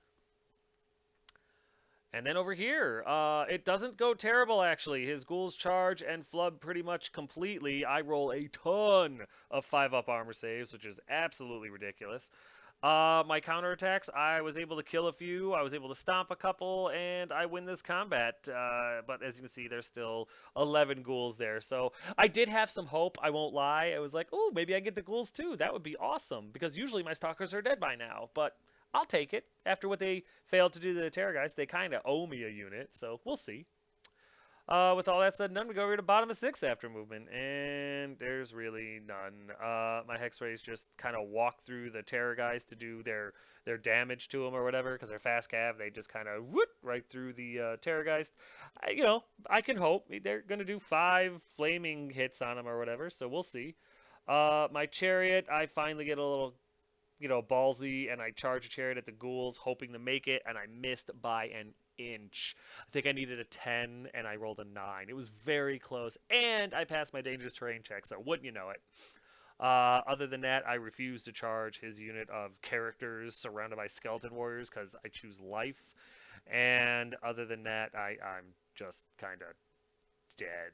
And then over here, it doesn't go terrible, actually. His ghouls charge and flub pretty much completely. I roll a ton of 5-up armor saves, which is absolutely ridiculous. My counterattacks, I was able to kill a few, I was able to stomp a couple, and I win this combat. But as you can see, there's still 11 ghouls there. So I did have some hope, I won't lie. I was like, oh, maybe I get the ghouls too. That would be awesome, because usually my stalkers are dead by now. But I'll take it. After what they failed to do to the Terror guys, they kind of owe me a unit, so we'll see. With all that said and done, we go over to bottom of 6 after movement, and there's really none. My Hex Rays just kind of walk through the Terror guys to do their damage to them or whatever, because they're fast cav. They just kind of whoop right through the Terror guys. I can hope. They're going to do 5 flaming hits on them or whatever, so we'll see. My Chariot, I finally get a little ballsy, and I charge a chariot at the ghouls, hoping to make it, and I missed by an inch. I think I needed a 10, and I rolled a 9. It was very close, and I passed my dangerous terrain check, so wouldn't you know it. Other than that, I refuse to charge his unit of characters surrounded by skeleton warriors, because I choose life, and other than that, I'm just kind of dead.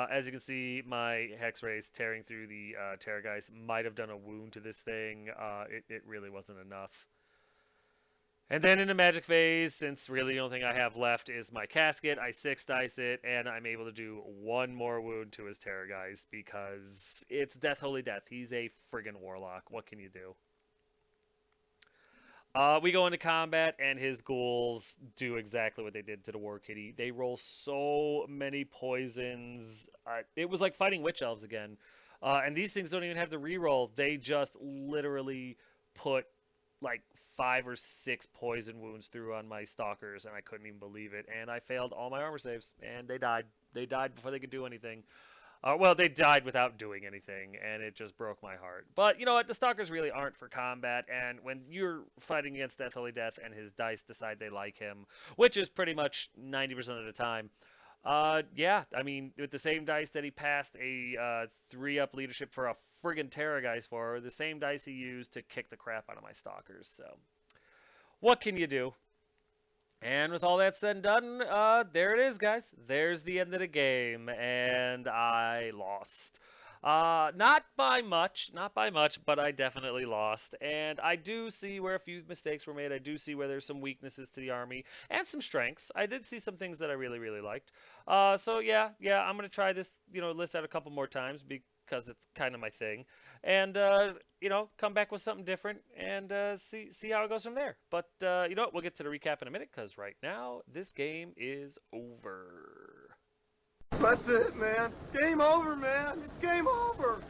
As you can see, my Hex Rays tearing through the Terrorgeist might have done a wound to this thing. It really wasn't enough. And then in the magic phase, since really the only thing I have left is my casket, I 6-dice it, and I'm able to do 1 more wound to his Terrorgeist because it's Death Holy Death. He's a friggin' warlock. What can you do? We go into combat, and his ghouls do exactly what they did to the War Kitty. They roll so many poisons. It was like fighting Witch Elves again. And these things don't even have to reroll. They just literally put like 5 or 6 poison wounds through on my stalkers, and I couldn't even believe it. And I failed all my armor saves, and they died. They died before they could do anything. Well, they died without doing anything, and it just broke my heart. But you know what? The Stalkers really aren't for combat, and when you're fighting against Death Holy Death and his dice decide they like him, which is pretty much 90% of the time, yeah, I mean, with the same dice that he passed a 3-up leadership for a friggin' Terrorgeist for, the same dice he used to kick the crap out of my Stalkers. So, what can you do? And with all that said and done, there it is, guys. There's the end of the game, and I lost. Not by much, but I definitely lost. And I do see where a few mistakes were made. I do see where there's some weaknesses to the army and some strengths. I did see some things that I really, really liked. So yeah, I'm gonna try this, list out a couple more times because it's kind of my thing, and come back with something different and see how it goes from there. But you know what? We'll get to the recap in a minute because right now this game is over. That's it, man. Game over, man. It's game over.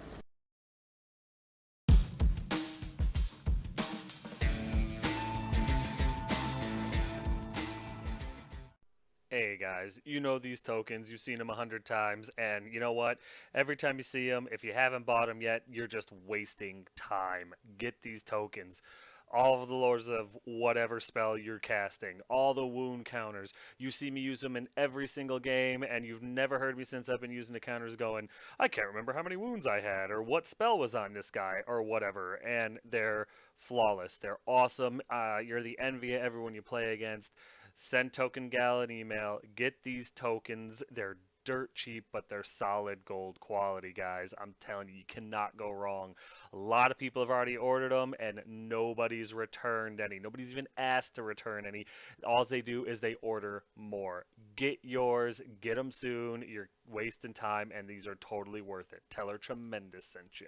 Hey guys, you know these tokens, you've seen them 100 times, and you know what? Every time you see them, if you haven't bought them yet, you're just wasting time. Get thof these tokens. All of the lores of whatever spell you're casting, all the wound counters. You see me use them in every single game, and you've never heard me since I've been using the counters going, I can't remember how many wounds I had, or what spell was on this guy, or whatever. And they're flawless. They're awesome. You're the envy of everyone you play against. Send Token Gal an email. Get these tokens. They're dirt cheap, but they're solid gold quality, guys. I'm telling you, you cannot go wrong. A lot of people have already ordered them, and nobody's returned any. Nobody's even asked to return any. All they do is they order more. Get yours. Get them soon. You're wasting time, and these are totally worth it. Tell her Tremendous sent you.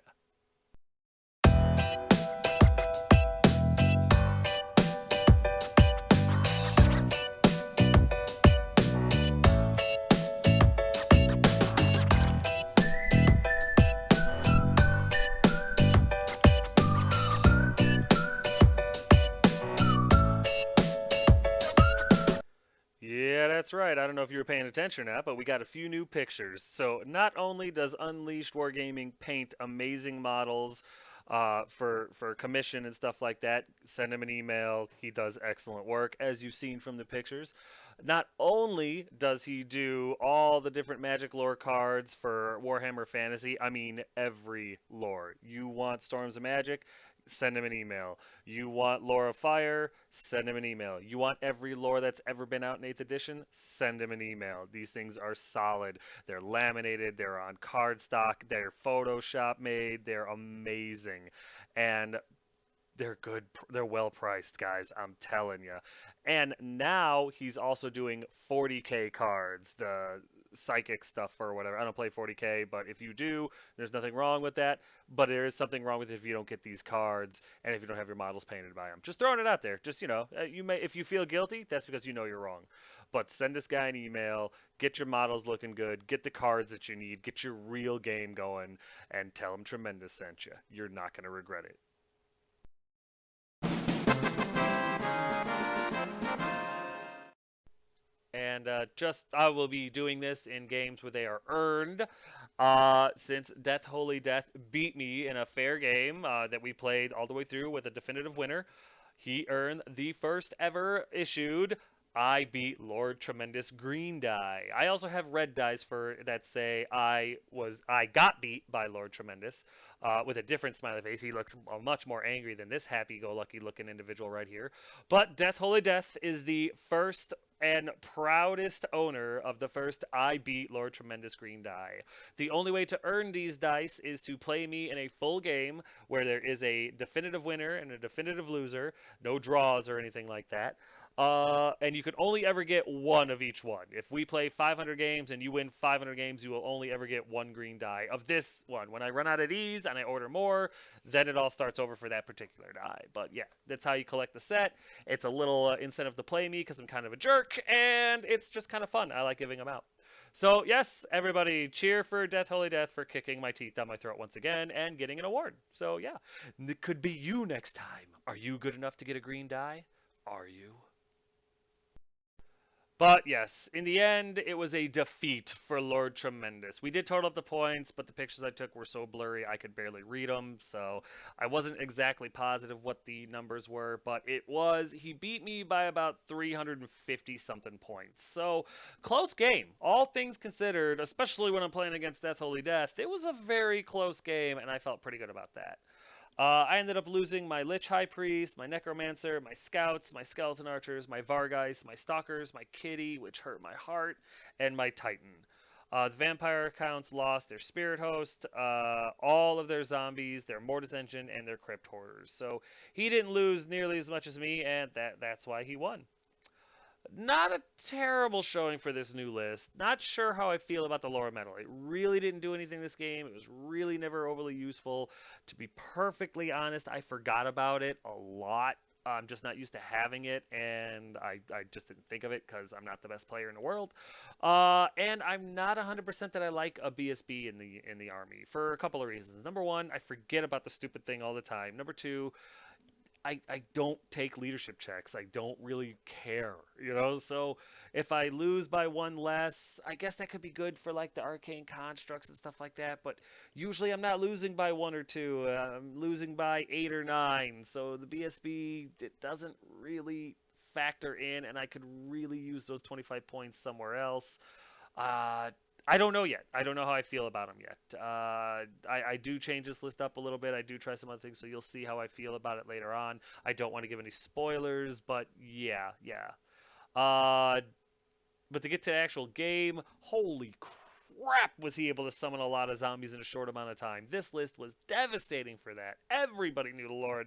That's that's right. I don't know if you were paying attention or not, but we got a few new pictures. So not only does Unleashed Wargaming paint amazing models for commission and stuff like that, send him an email. He does excellent work, as you've seen from the pictures. Not only does he do all the different Magic lore cards for Warhammer Fantasy, I mean every lore. You want Storms of Magic? Send him an email. You want Lore of Fire? Send him an email. You want every lore that's ever been out in 8th edition? Send him an email. These things are solid. They're laminated. They're on cardstock. They're Photoshop made. They're amazing. And they're good. They're well priced, guys. I'm telling you. And now he's also doing 40K cards, the psychic stuff or whatever. I don't play 40K, but if you do, there's nothing wrong with that. But there is something wrong with it if you don't get these cards and if you don't have your models painted by them. Just throwing it out there. Just, you may, if you feel guilty, that's because you know you're wrong. But send this guy an email, get your models looking good, get the cards that you need, get your real game going, and tell him Tremendous sent you. You're not going to regret it. And I will be doing this in games where they are earned. Since Death Holy Death beat me in a fair game that we played all the way through with a definitive winner, he earned the first ever issued I beat Lord Tremendous green die. I also have red dies for that say I got beat by Lord Tremendous with a different smiley face. He looks much more angry than this happy-go-lucky looking individual right here. But Death Holy Death is the first and proudest owner of the first I beat Lord Tremendous green die. The only way to earn these dice is to play me in a full game where there is a definitive winner and a definitive loser, no draws or anything like that. And you can only ever get one of each one. If we play 500 games and you win 500 games, you will only ever get one green die of this one. When I run out of these and I order more, then it all starts over for that particular die. But yeah, that's how you collect the set. It's a little incentive to play me because I'm kind of a jerk, and it's just kind of fun. I like giving them out. So yes, everybody cheer for Death Holy Death for kicking my teeth down my throat once again and getting an award. So yeah, it could be you next time. Are you good enough to get a green die? Are you? But yes, in the end, it was a defeat for Lord Tremendous. We did total up the points, but the pictures I took were so blurry I could barely read them, so I wasn't exactly positive what the numbers were, but he beat me by about 350 something points. So, close game. All things considered, especially when I'm playing against Death Holy Death, it was a very close game, and I felt pretty good about that. I ended up losing my Lich High Priest, my Necromancer, my Scouts, my Skeleton Archers, my Vargeist, my Stalkers, my Kitty, which hurt my heart, and my Titan. The Vampire accounts lost their Spirit Host, all of their Zombies, their Mortis Engine, and their Crypt Hoarders. So he didn't lose nearly as much as me, and that's why he won. Not a terrible showing for this new list. Not sure how I feel about the Lore Medal. It really didn't do anything this game. It was really never overly useful. To be perfectly honest, I forgot about it a lot. I'm just not used to having it, and I just didn't think of it because I'm not the best player in the world. And I'm not 100% that I like a BSB in the army for a couple of reasons. Number one, I forget about the stupid thing all the time. Number two, I don't take leadership checks. I don't really care, So if I lose by one less, I guess that could be good for like the arcane constructs and stuff like that. But usually I'm not losing by one or two. I'm losing by 8 or 9. So the BSB, it doesn't really factor in, and I could really use those 25 points somewhere else. I don't know yet. I don't know how I feel about them yet. I do change this list up a little bit. I do try some other things, so you'll see how I feel about it later on. I don't want to give any spoilers, but yeah. But to get to the actual game, holy crap, was he able to summon a lot of zombies in a short amount of time. This list was devastating for that. Everybody knew the Lord,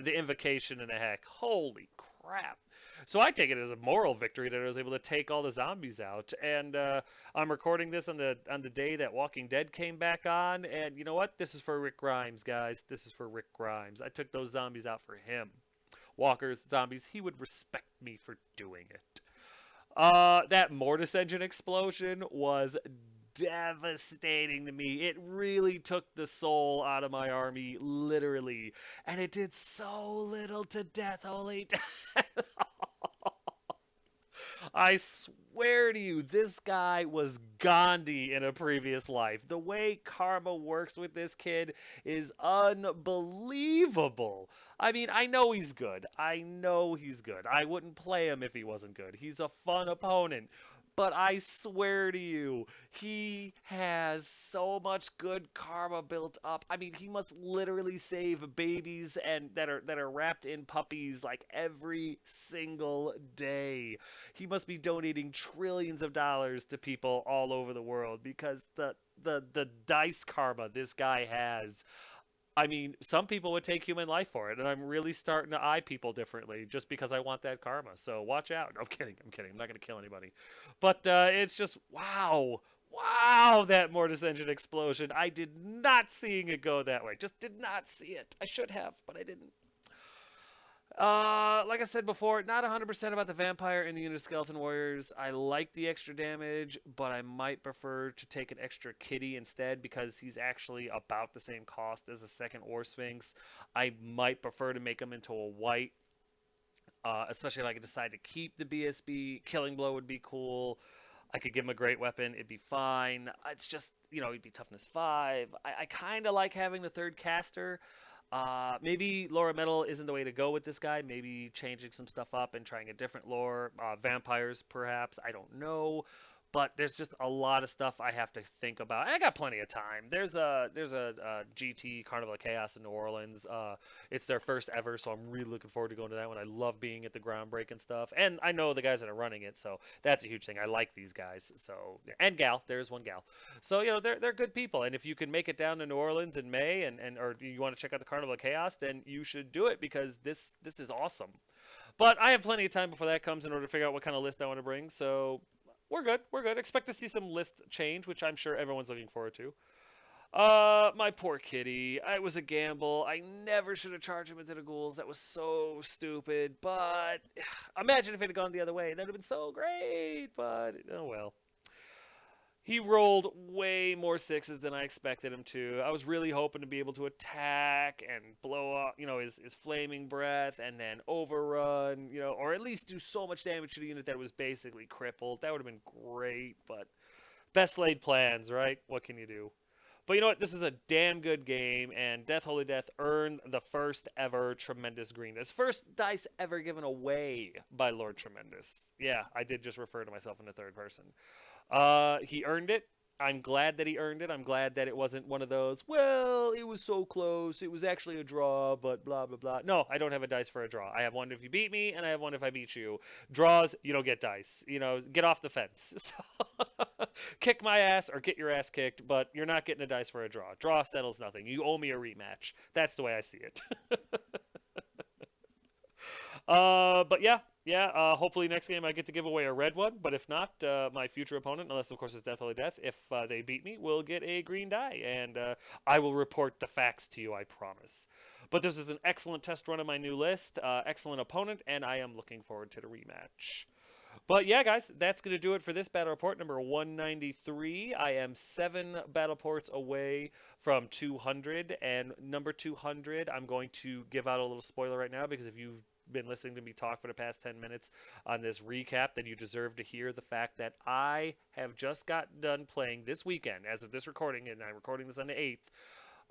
the invocation and the heck. Holy crap. So I take it as a moral victory that I was able to take all the zombies out. And I'm recording this on the day that Walking Dead came back on. And you know what? This is for Rick Grimes, guys. This is for Rick Grimes. I took those zombies out for him. Walkers, zombies, he would respect me for doing it. That Mortis Engine explosion was devastating to me. It really took the soul out of my army, literally. And it did so little to Death Holy Death. I swear to you, this guy was Gandhi in a previous life. The way karma works with this kid is unbelievable. I mean, I know he's good. I know he's good. I wouldn't play him if he wasn't good. He's a fun opponent. But I swear to you, he has so much good karma built up. I mean, he must literally save babies and that are wrapped in puppies like every single day. He must be donating trillions of dollars to people all over the world because the dice karma this guy has. I mean, some people would take human life for it, and I'm really starting to eye people differently just because I want that karma. So watch out. No, I'm kidding. I'm kidding. I'm not going to kill anybody. But it's just, wow. Wow, that Mortis Engine explosion. I did not seeing it go that way. Just did not see it. I should have, but I didn't. Like I said before, not 100% about the vampire and the unit of skeleton warriors. I like the extra damage, but I might prefer to take an extra kitty instead because he's actually about the same cost as a second War Sphinx. I might prefer to make him into a white, especially if I could decide to keep the BSB. Killing Blow would be cool. I could give him a great weapon. It'd be fine. It's just, he'd be toughness 5. I kind of like having the third caster. Maybe Laura Metal isn't the way to go with this guy. Maybe changing some stuff up and trying a different lore. Vampires, perhaps. I don't know. But there's just a lot of stuff I have to think about. And I got plenty of time. There's a GT Carnival of Chaos in New Orleans. It's their first ever, so I'm really looking forward to going to that one. I love being at the groundbreaking stuff, and I know the guys that are running it, so that's a huge thing. I like these guys. So and gal, there's one gal. So they're good people, and if you can make it down to New Orleans in May, and or you want to check out the Carnival of Chaos, then you should do it because this is awesome. But I have plenty of time before that comes in order to figure out what kind of list I want to bring. So we're good. We're good. Expect to see some list change, which I'm sure everyone's looking forward to. My poor kitty. It was a gamble. I never should have charged him into the ghouls. That was so stupid. But imagine if it had gone the other way. That would have been so great. But oh well. He rolled way more 6s than I expected him to. I was really hoping to be able to attack and blow up, his flaming breath and then overrun, or at least do so much damage to the unit that was basically crippled. That would have been great, but best laid plans, right? What can you do? But you know what? This is a damn good game, and Death Holy Death earned the first ever Tremendous Greenness. First dice ever given away by Lord Tremendous. Yeah, I did just refer to myself in the third person. He earned it. I'm glad that he earned it. I'm glad that it wasn't one of those, well, it was so close. It was actually a draw, but blah, blah, blah. No, I don't have a dice for a draw. I have one if you beat me, and I have one if I beat you. Draws, you don't get dice. Get off the fence. So, kick my ass or get your ass kicked, but you're not getting a dice for a draw. Draw settles nothing. You owe me a rematch. That's the way I see it. But yeah. Hopefully next game I get to give away a red one. But if not, my future opponent, unless of course it's Death Holy Death, if they beat me, will get a green die, and I will report the facts to you. I promise. But this is an excellent test run of my new list. Excellent opponent, and I am looking forward to the rematch. But yeah, guys, that's going to do it for this battle report number 193. I am 7 battle ports away from 200, and number 200, I'm going to give out a little spoiler right now because if you've been listening to me talk for the past 10 minutes on this recap, then you deserve to hear the fact that I have just got done playing this weekend, as of this recording, and I'm recording this on the 8th.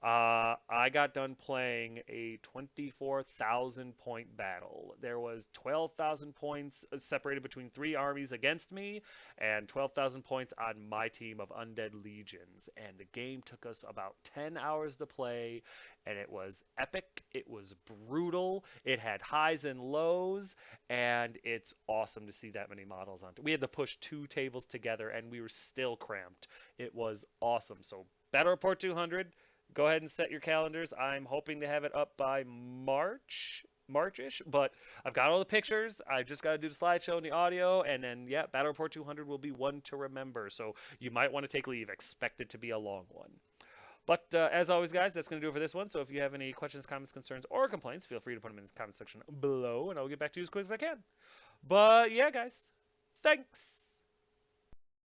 I got done playing a 24,000 point battle. There was 12,000 points separated between 3 armies against me and 12,000 points on my team of Undead Legions. And the game took us about 10 hours to play, and it was epic. It was brutal. It had highs and lows, and it's awesome to see that many models on it. We had to push 2 tables together, and we were still cramped. It was awesome. So Battle Report 200. Go ahead and set your calendars. I'm hoping to have it up by March-ish, but I've got all the pictures. I just got to do the slideshow and the audio, and then, yeah, Battle Report 200 will be one to remember, so you might want to take leave. Expect it to be a long one. But as always, guys, that's going to do it for this one, so if you have any questions, comments, concerns, or complaints, feel free to put them in the comment section below, and I'll get back to you as quick as I can. But, yeah, guys, thanks!